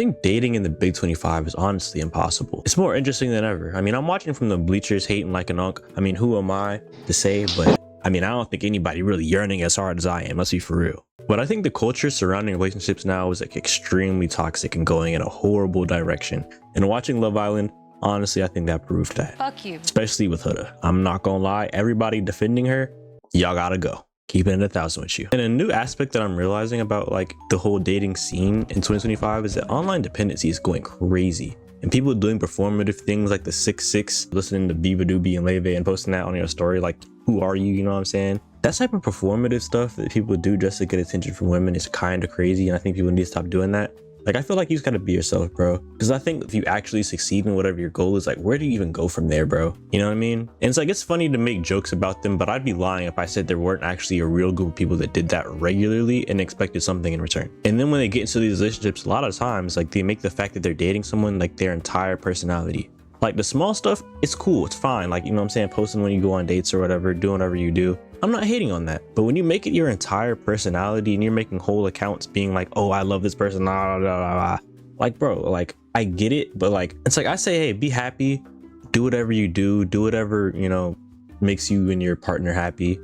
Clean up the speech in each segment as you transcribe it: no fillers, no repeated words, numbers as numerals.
think dating in the Big 25 is honestly impossible. It's more interesting than ever. I mean, I'm watching from the bleachers hating like an unk. I mean, who am I to say? But I mean, I don't think anybody really yearning as hard as I am. Let's be for real. But I think the culture surrounding relationships now is like extremely toxic and going in a horrible direction. And watching Love Island, honestly, I think that proved that. Fuck you. Especially with Huda. I'm not gonna lie, everybody defending her, y'all gotta go. Keeping it 1,000 with you. And a new aspect that I'm realizing about like the whole dating scene in 2025 is that online dependency is going crazy. And people doing performative things like the 6'6", listening to Biba Doobie and Leve and posting that on your story, like, who are you? You know what I'm saying? That type of performative stuff that people do just to get attention from women is kind of crazy. And I think people need to stop doing that. Like, I feel like you just gotta be yourself, bro. Because I think if you actually succeed in whatever your goal is, like, where do you even go from there, bro? You know what I mean? And it's like, it's funny to make jokes about them, but I'd be lying if I said there weren't actually a real group of people that did that regularly and expected something in return. And then when they get into these relationships, a lot of times, like, they make the fact that they're dating someone like their entire personality. Like, the small stuff, it's cool, it's fine. Like, you know what I'm saying? Posting when you go on dates or whatever, doing whatever you do. I'm not hating on that. But when you make it your entire personality and you're making whole accounts being like, oh, I love this person, blah, blah, blah, blah. Like, bro, like, I get it, but like, it's like, I say, hey, be happy, do whatever you do whatever, you know, makes you and your partner happy.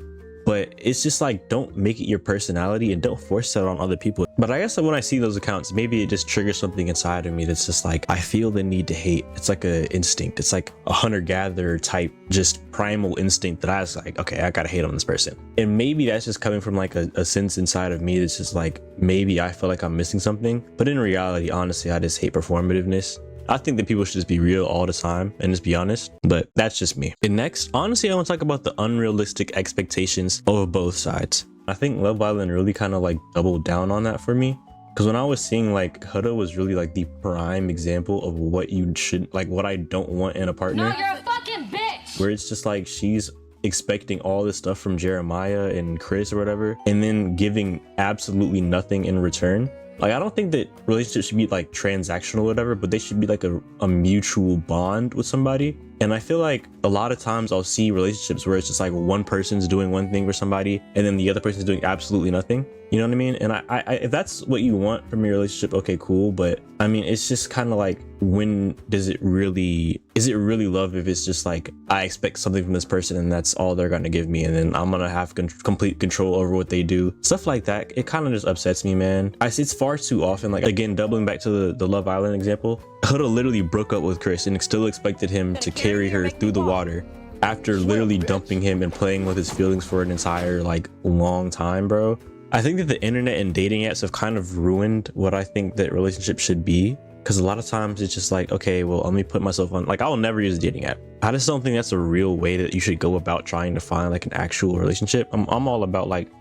But it's just like, don't make it your personality and don't force that on other people. But I guess that when I see those accounts, maybe it just triggers something inside of me that's just like, I feel the need to hate. It's like a instinct. It's like a hunter-gatherer type, just primal instinct that I was like, okay, I gotta hate on this person. And maybe that's just coming from like a sense inside of me that's just like, maybe I feel like I'm missing something. But in reality, honestly, I just hate performativeness. I think that people should just be real all the time and just be honest, but that's just me. And next, honestly, I want to talk about the unrealistic expectations of both sides. I think Love Island really kind of like doubled down on that for me. Because when I was seeing like Huda was really like the prime example of what you should, like what I don't want in a partner. No, you're a fucking bitch! Where it's just like she's expecting all this stuff from Jeremiah and Chris or whatever, and then giving absolutely nothing in return. Like, I don't think that relationships should be like transactional or whatever, but they should be like a mutual bond with somebody. And I feel like a lot of times I'll see relationships where it's just like one person's doing one thing for somebody and then the other person's doing absolutely nothing. You know what I mean? And I if that's what you want from your relationship, okay, cool. But I mean, it's just kind of like, when does it really, is it really love if it's just like, I expect something from this person and that's all they're gonna give me, and then I'm gonna have complete control over what they do, stuff like that. It kind of just upsets me, man. I see it's far too often. Like, again, doubling back to the Love Island example, Huda literally broke up with Chris and still expected him to carry her through the water after literally dumping him and playing with his feelings for an entire like long time, bro. I think that the internet and dating apps have kind of ruined what I think that relationships should be. Because a lot of times it's just like, okay, well, let me put myself on, like, I'll never use a dating app. I just don't think that's a real way that you should go about trying to find like an actual relationship. I'm all about like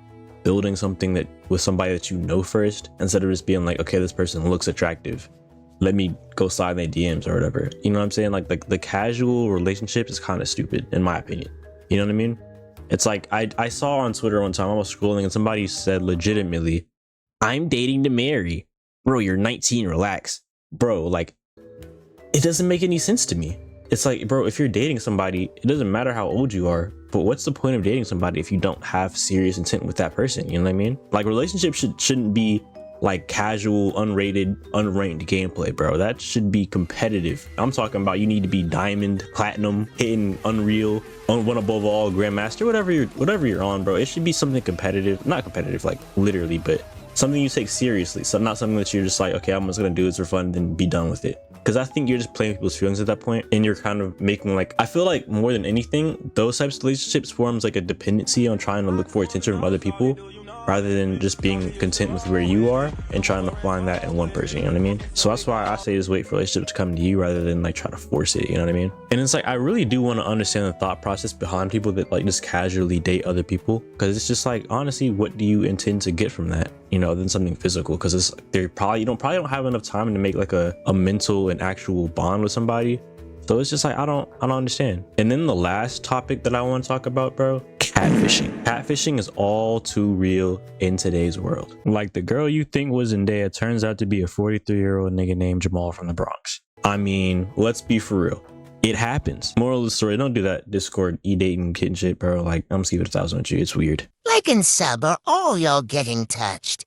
building something that with somebody that you know first, instead of just being like, okay, this person looks attractive, let me go slide in their DMs or whatever. You know what I'm saying? Like the casual relationship is kind of stupid in my opinion. You know what I mean? It's like, I saw on Twitter one time, I was scrolling and somebody said legitimately, I'm dating to marry. Bro, you're 19, relax. Bro, like, it doesn't make any sense to me. It's like, bro, if you're dating somebody, it doesn't matter how old you are, but what's the point of dating somebody if you don't have serious intent with that person? You know what I mean? Like, relationships shouldn't be like casual, unrated, unranked gameplay, bro. That should be competitive. I'm talking about you need to be diamond, platinum, hitting unreal, on one above all, grandmaster, whatever you're on, bro. It should be something competitive, not competitive like literally, but something you take seriously. So not something that you're just like, okay, I'm just gonna do this for fun, then be done with it. Because I think you're just playing with people's feelings at that point, and you're kind of making like, I feel like more than anything, those types of relationships forms like a dependency on trying to look for attention from other people, rather than just being content with where you are and trying to find that in one person. You know what I mean? So that's why I say just wait for relationships to come to you rather than like try to force it. You know what I mean? And it's like, I really do want to understand the thought process behind people that like just casually date other people, because it's just like, honestly, what do you intend to get from that? You know, than something physical, because it's you probably don't have enough time to make like a mental and actual bond with somebody. So it's just like, I don't understand. And then the last topic that I want to talk about, bro, catfishing. Catfishing is all too real in today's world. Like, the girl you think was Zendaya turns out to be a 43-year-old nigga named Jamal from the Bronx. I mean, let's be for real. It happens. Moral of the story, don't do that Discord e-dating kid shit, bro. Like, I'm just giving it 1,000 with you. It's weird. Like and sub, or all y'all getting touched.